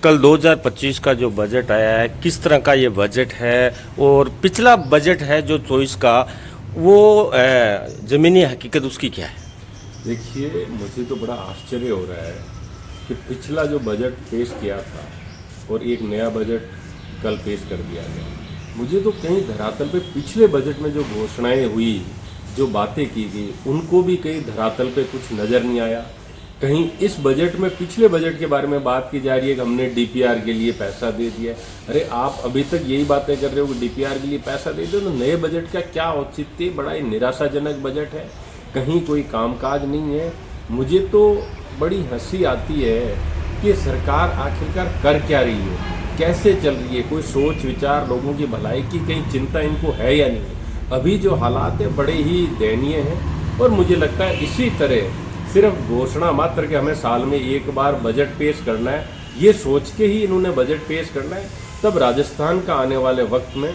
कल 2025 का जो बजट आया है, किस तरह का ये बजट है और पिछला बजट है जो 24 का, वो ज़मीनी हकीकत उसकी क्या है? देखिए, मुझे तो बड़ा आश्चर्य हो रहा है कि पिछला जो बजट पेश किया था और एक नया बजट कल पेश कर दिया गया। मुझे तो कहीं धरातल पे पिछले बजट में जो घोषणाएं हुई, जो बातें की गई, उनको भी कहीं धरातल पे कुछ नज़र नहीं आया। कहीं इस बजट में पिछले बजट के बारे में बात की जा रही है कि हमने डीपीआर के लिए पैसा दे दिया। अरे आप अभी तक यही बातें कर रहे हो कि डीपीआर के लिए पैसा दे दो, तो नए बजट का क्या औचित्य? बड़ा ही निराशाजनक बजट है, कहीं कोई कामकाज नहीं है। मुझे तो बड़ी हंसी आती है कि सरकार आखिरकार कर क्या रही है, कैसे चल रही है, कोई सोच विचार, लोगों की भलाई की कहीं चिंता इनको है या नहीं। अभी जो हालात है बड़े ही दयनीय हैं और मुझे लगता है इसी तरह सिर्फ घोषणा मात्र के हमें साल में एक बार बजट पेश करना है, ये सोच के ही इन्होंने बजट पेश करना है। तब राजस्थान का आने वाले वक्त में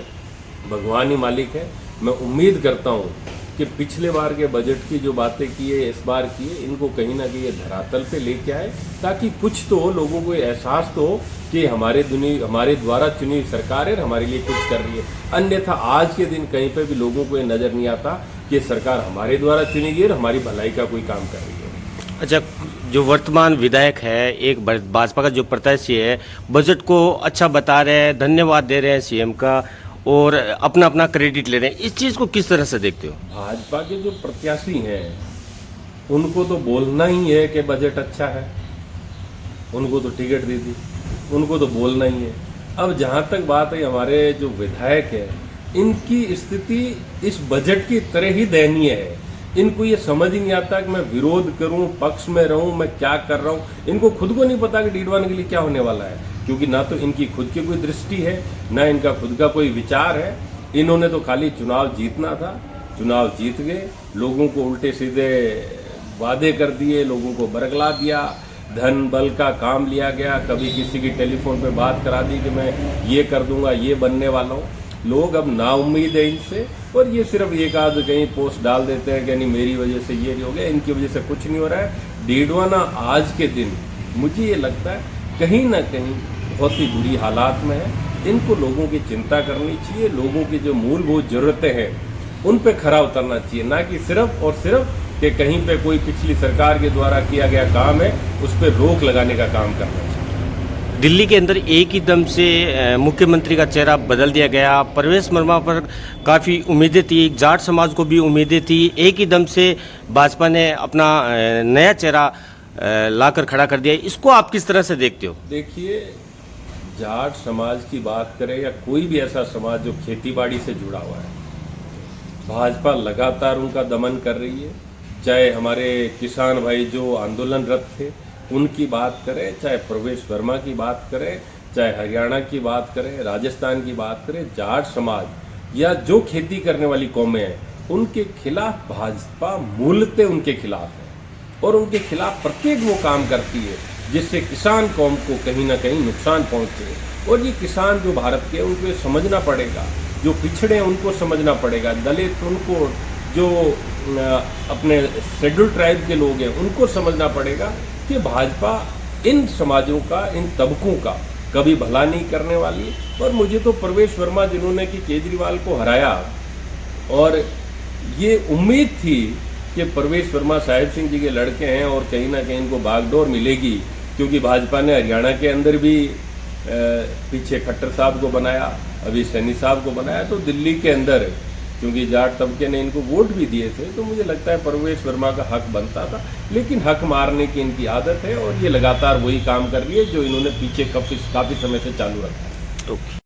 भगवान ही मालिक है। मैं उम्मीद करता हूँ कि पिछले बार के बजट की जो बातें की है, इस बार की है, इनको कहीं ना कहीं धरातल पे लेके आए, ताकि कुछ तो लोगों को एहसास तो हो कि हमारे द्वारा चुनी हुई सरकार है, हमारे लिए कुछ कर रही है। अन्यथा आज के दिन कहीं पे भी लोगों को ये नज़र नहीं आता कि सरकार हमारे द्वारा चुनी गई और हमारी भलाई का कोई काम कर रही है। अच्छा, जो वर्तमान विधायक है, एक भाजपा का जो प्रत्याशी है, बजट को अच्छा बता रहे हैं, धन्यवाद दे रहे हैं सीएम का और अपना अपना क्रेडिट ले रहे हैं, इस चीज़ को किस तरह से देखते हो? भाजपा के जो प्रत्याशी हैं उनको तो बोलना ही है कि बजट अच्छा है, उनको तो टिकट दे दी, उनको तो बोलना ही है। अब जहाँ तक बात है हमारे जो विधायक है, इनकी स्थिति इस बजट की तरह ही दयनीय है। इनको ये समझ ही नहीं आता कि मैं विरोध करूं, पक्ष में रहूं, मैं क्या कर रहा हूं। इनको खुद को नहीं पता कि डीडवान के लिए क्या होने वाला है, क्योंकि ना तो इनकी खुद की कोई दृष्टि है, ना इनका खुद का कोई विचार है। इन्होंने तो खाली चुनाव जीतना था, चुनाव जीत गए, लोगों को उल्टे सीधे वादे कर दिए, लोगों को बरगला दिया, धन बल का काम लिया गया, कभी किसी की टेलीफोन पे बात करा दी कि मैं ये कर दूंगा, ये बनने वाला हूँ। लोग अब नाउम्मीद है इनसे और ये सिर्फ एक आध कहीं पोस्ट डाल देते हैं कि नहीं मेरी वजह से ये नहीं हो गया, इनकी वजह से कुछ नहीं हो रहा है। डीडवाना आज के दिन मुझे ये लगता है कहीं ना कहीं बहुत ही बुरी हालात में है। इनको लोगों की चिंता करनी चाहिए, लोगों की जो मूलभूत ज़रूरतें हैं उन पे खरा उतरना चाहिए, ना कि सिर्फ और सिर्फ कि कहीं पे कोई पिछली सरकार के द्वारा किया गया काम है उस पर रोक लगाने का काम करना चाहिए। दिल्ली के अंदर एक ही दम से मुख्यमंत्री का चेहरा बदल दिया गया। प्रवेश वर्मा पर काफ़ी उम्मीदें थी, जाट समाज को भी उम्मीदें थी, एक ही दम से भाजपा ने अपना नया चेहरा लाकर खड़ा कर दिया। इसको आप किस तरह से देखते हो? देखिए, जाट समाज की बात करें या कोई भी ऐसा समाज जो खेतीबाड़ी से जुड़ा हुआ है, भाजपा लगातार उनका दमन कर रही है। चाहे हमारे किसान भाई जो आंदोलनरत थे उनकी बात करें, चाहे प्रवेश वर्मा की बात करें, चाहे हरियाणा की बात करें, राजस्थान की बात करें, जाट समाज या जो खेती करने वाली कौमें हैं उनके खिलाफ भाजपा मूलतः उनके खिलाफ है और उनके खिलाफ प्रत्येक वो काम करती है जिससे किसान कौम को कहीं ना कहीं नुकसान पहुंचे। और ये किसान जो भारत के उनको ये समझना पड़ेगा, जो पिछड़े हैं उनको समझना पड़ेगा, दलित उनको, जो अपने शेड्यूल ट्राइब के लोग हैं उनको समझना पड़ेगा कि भाजपा इन समाजों का, इन तबकों का कभी भला नहीं करने वाली। और मुझे तो प्रवेश वर्मा जिन्होंने कि केजरीवाल को हराया, और ये उम्मीद थी कि प्रवेश वर्मा साहिब सिंह जी के लड़के हैं और कहीं ना कहीं इनको बागडोर मिलेगी, क्योंकि भाजपा ने हरियाणा के अंदर भी पीछे खट्टर साहब को बनाया, अभी सैनी साहब को बनाया, तो दिल्ली के अंदर क्योंकि जाट तबके ने इनको वोट भी दिए थे, तो मुझे लगता है प्रवेश वर्मा का हक बनता था। लेकिन हक मारने की इनकी आदत है और ये लगातार वही काम कर रही है जो इन्होंने पीछे काफ़ी समय से चालू रखा है। ओके।